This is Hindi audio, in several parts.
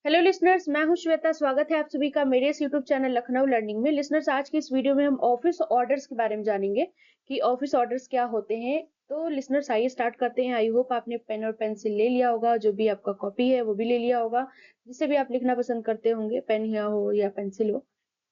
हेलो लिसनर्स, मैं हूं श्वेता। स्वागत है आप सभी का मेरे इस यूट्यूब चैनल लखनऊ लर्निंग में। लिसनर्स, आज की इस वीडियो में हम ऑफिस ऑर्डर्स के बारे में जानेंगे कि ऑफिस ऑर्डर्स क्या होते हैं। तो लिसनर्स, आइए स्टार्ट करते हैं। आई होप आपने पेन और पेंसिल ले लिया होगा, जो भी आपका कॉपी है वो भी ले लिया होगा, जिससे भी आप लिखना पसंद करते होंगे, पेन या हो या पेंसिल हो।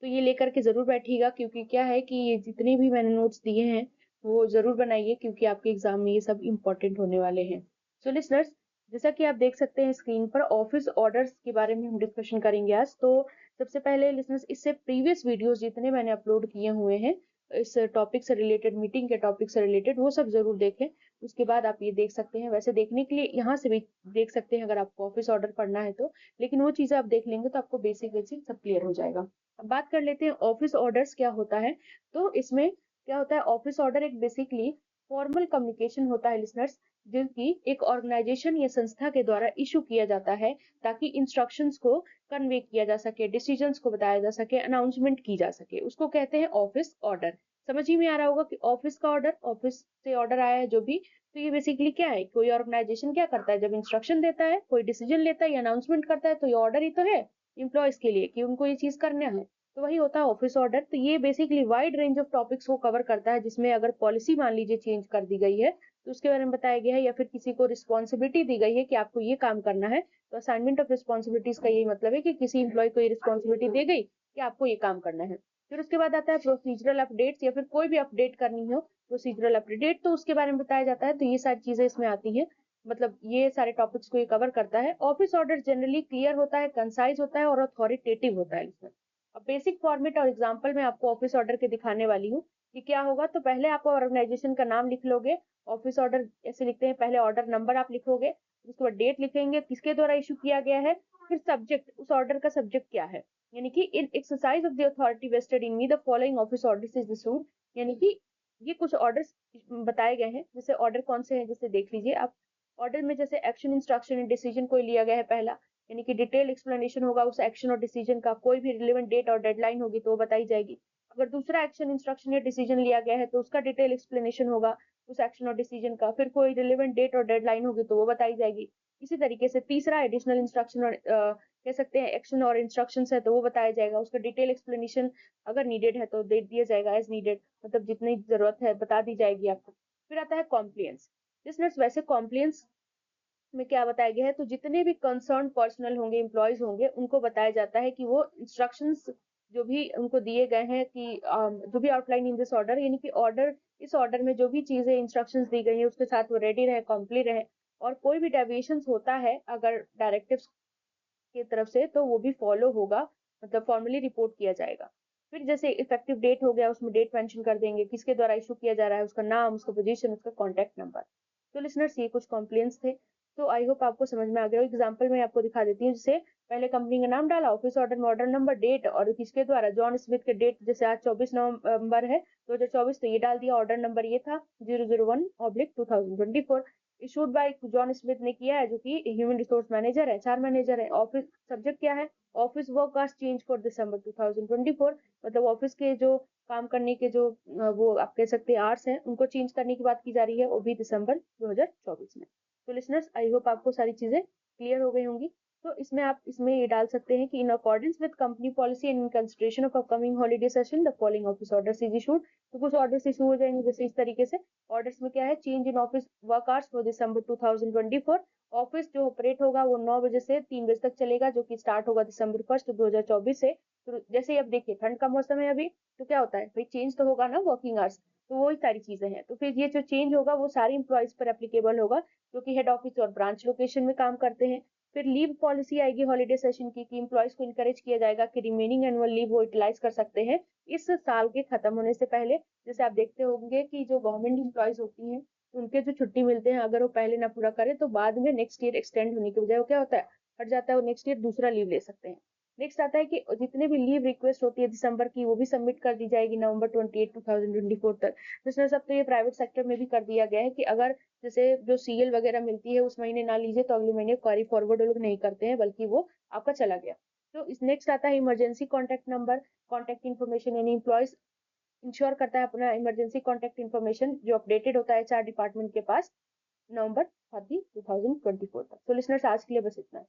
तो ये लेकर के जरूर बैठिएगा, क्योंकि क्या है कि ये जितने भी मैंने नोट्स दिए हैं वो जरूर बनाइए, क्योंकि आपके एग्जाम में ये सब इंपॉर्टेंट होने वाले हैं। सो लिसनर्स, जैसा कि आप देख सकते हैं स्क्रीन पर, ऑफिस ऑर्डर्स के बारे में हम डिस्कशन करेंगे आज। तो सबसे पहले लिसनर्स, इससे प्रीवियस वीडियोस जितने मैंने अपलोड किए हुए हैं इस टॉपिक से रिलेटेड, मीटिंग के टॉपिक से रिलेटेड, वो सब जरूर देखें। उसके बाद आप ये देख सकते हैं। वैसे देखने के लिए यहाँ से भी देख सकते हैं अगर आपको ऑफिस ऑर्डर पढ़ना है तो, लेकिन वो चीजें आप देख लेंगे तो आपको बेसिक बेसिक सब क्लियर हो जाएगा। अब बात कर लेते हैं ऑफिस ऑर्डर्स क्या होता है। तो इसमें क्या होता है, ऑफिस ऑर्डर एक बेसिकली फॉर्मल कम्युनिकेशन होता है लिसनर्स, जो कि एक ऑर्गेनाइजेशन या संस्था के द्वारा इशू किया जाता है, ताकि इंस्ट्रक्शंस को कन्वे किया जा सके, डिसीजंस को बताया जा सके, अनाउंसमेंट की जा सके। उसको कहते हैं ऑफिस ऑर्डर। समझ ही में आ रहा होगा कि ऑफिस का ऑर्डर, ऑफिस से ऑर्डर आया है जो भी, तो ये बेसिकली क्या है, कोई ऑर्गेनाइजेशन क्या करता है, जब इंस्ट्रक्शन देता है, कोई डिसीजन लेता है या अनाउंसमेंट करता है, तो ये ऑर्डर ही तो है इम्प्लॉयज के लिए कि उनको ये चीज करना है। तो वही होता है ऑफिस ऑर्डर। तो ये basically wide range of topics को कवर करता है, जिसमें अगर पॉलिसी मान लीजिए चेंज कर दी गई है तो उसके बारे में बताया गया है, या फिर किसी को रिस्पॉन्सिबिलिटी दी गई है कि आपको ये काम करना है। तो असाइनमेंट ऑफ रिस्पॉन्सिबिलिटीज का यही मतलब है कि किसी इंप्लॉय को ये रिस्पॉन्सिबिलिटी दी गई कि आपको ये काम करना है। फिर उसके बाद आता है प्रोसीजरल अपडेट्स, या फिर कोई भी अपडेट करनी हो, प्रोसीजरल अपडेट, तो उसके बारे में बताया जाता है। तो ये सारी चीजें इसमें आती है, मतलब ये सारे टॉपिक्स को ये कवर करता है। ऑफिस ऑर्डर जनरली क्लियर होता है, कंसाइज होता है और अथॉरिटेटिव होता है इसमें। अब बेसिक फॉर्मेट और एग्जांपल में आपको ऑफिस ऑर्डर के दिखाने वाली हूँ कि क्या होगा। तो पहले आप ऑर्गेनाइजेशन का नाम लिख लोगे। ऑफिस ऑर्डर ऐसे लिखते हैं, पहले ऑर्डर नंबर आप लिखोगे, उसके बाद डेट लिखेंगे, किसके द्वारा इशू किया गया है, फिर सब्जेक्ट, उस ऑर्डर का सब्जेक्ट क्या है। यानी कि in exercise of the authority vested in me the following office orders is issued. यानी कि ये कुछ ऑर्डर्स बताए गए हैं। जैसे ऑर्डर कौन से हैं, जैसे देख लीजिए आप। ऑर्डर में जैसे एक्शन, इंस्ट्रक्शन, डिसीजन कोई लिया गया है पहला, यानी कि डिटेल एक्सप्लेनेशन होगा उस एक्शन और डिसीजन का, कोई भी रिलेवेंट डेट और डेडलाइन होगी तो वो बताई जाएगी। अगर दूसरा एक्शन, इंस्ट्रक्शन या डिसीजन लिया गया है तो उसका डिटेल एक्सप्लेनेशन होगा उस एक्शन और डिसीजन का, फिर कोई रिलेवेंट डेट और डेडलाइन होगी तो वो बताई जाएगी। इसी तरीके से तीसरा एडिशनल इंस्ट्रक्शन और कह सकते हैं एक्शन और इंस्ट्रक्शन है तो वो बताया जाएगा, उसका डिटेल एक्सप्लेनेशन अगर नीडेड है तो दे दिया जाएगा एज नीडेड, मतलब जितनी जरूरत है बता दी जाएगी आपको। फिर आता है कॉम्प्लियंस। लिसनर्स, वैसे कॉम्प्लियंस में क्या बताया गया है, तो जितने भी कंसर्न पर्सनल होंगे, एम्प्लॉयज होंगे, उनको बताया जाता है कि वो इंस्ट्रक्शंस जो भी उनको दिए गए हैं कि जो भी आउटलाइन इन दिस ऑर्डर, यानी कि ऑर्डर, इस ऑर्डर में जो भी चीजें इंस्ट्रक्शंस दी गई है उसके साथ वो रेडी रहे, कॉम्प्ली रहे। और कोई भी डेविएशंस होता है अगर डायरेक्टिव्स की तरफ से, तो वो भी फॉलो होगा, मतलब फॉर्मली रिपोर्ट किया जाएगा। फिर जैसे इफेक्टिव डेट हो गया, उसमें डेट मेंशन कर देंगे, किसके द्वारा इशू किया जा रहा है, उसका नाम, उसका पोजीशन, उसका कॉन्टैक्ट नंबर। तो लिसनर्स, ये कुछ कॉम्प्लेंट्स थे। तो आई होप आपको समझ में आ गया। एग्जाम्पल मैं आपको दिखा देती हूँ। जैसे पहले कंपनी का नाम डाला, ऑफिस ऑर्डर में ऑर्डर नंबर, डेट, और किसके द्वारा, जॉन स्मिथ के डेट, जैसे आज 24 नवंबर है 2024, तो ये डाल दिया। ऑर्डर नंबर ये था 001/2024, इशूड बाय जॉन स्मिथ ने किया है, जो कि ह्यूमन रिसोर्स मैनेजर है, एचआर मैनेजर है। ऑफिस सब्जेक्ट क्या है, ऑफिस वर्क आज चेंज फॉर दिसंबर 2024, मतलब ऑफिस के जो काम करने के जो वो आप कह सकते हैं आवर्स हैं, उनको चेंज करने की बात की जा रही है, वो भी दिसंबर 2024 में। तो लिसनर्स, आई होप आपको सारी चीजें क्लियर हो गई होंगी। तो इसमें आप इसमें ये डाल सकते हैं कि in accordance with company policy and in consideration of upcoming holiday session the following office orders is issued. तो कुछ ऑर्डर्स इशू हो जाएंगे, जैसे इस तरीके से। ऑर्डर्स में क्या है, change in office work hours for December 2024। Office जो ऑपरेट होगा वो 9 बजे से 3 बजे तक चलेगा, जो कि स्टार्ट होगा दिसंबर 1 2024 से। तो जैसे अब देखिए ठंड का मौसम है अभी, तो क्या होता है भाई, चेंज तो होगा ना वर्किंग आवर्स। तो वही सारी चीजें हैं। तो फिर ये जो चेंज होगा वो सारे इंप्लॉयज पर एप्लीकेबल होगा, जो कि हेड ऑफिस और ब्रांच लोकेशन में काम करते हैं। फिर लीव पॉलिसी आएगी हॉलीडे सेशन की, कि इंप्लॉयज को इनकरेज किया जाएगा कि रिमेनिंग एनुअल लीव वो यूटिलाइज कर सकते हैं इस साल के खत्म होने से पहले। जैसे आप देखते होंगे कि जो गवर्नमेंट इंप्लॉयज होती हैं, उनके जो छुट्टी मिलते हैं, अगर वो पहले ना पूरा करे तो बाद में नेक्स्ट ईयर एक्सटेंड होने के बजाय वो क्या होता है, हट जाता है, वो नेक्स्ट ईयर दूसरा लीव ले सकते हैं। नेक्स्ट आता है कि जितने भी लीव रिक्वेस्ट होती है दिसंबर की, वो भी सबमिट कर दी जाएगी नवंबर 28 2024 तक। जिसमें सब, तो ये प्राइवेट सेक्टर में भी कर दिया गया है कि अगर जैसे जो सीएल वगैरह मिलती है उस महीने ना लीजिए तो अगले महीने क्वारी फॉरवर्ड वो लोग नहीं करते हैं, बल्कि वो आपका चला गया। तो इस नेक्स्ट आता है emergency contact number, contact information, यानी इंप्लॉयज इंश्योर करता है अपना इमरजेंसी कॉन्टैक्ट इन्फॉर्मेशन जो अपडेटेड होता है एचआर डिपार्टमेंट के पास नवंबर 30 2024 तक। तो लिसनर्स, आज के लिए बस इतना है।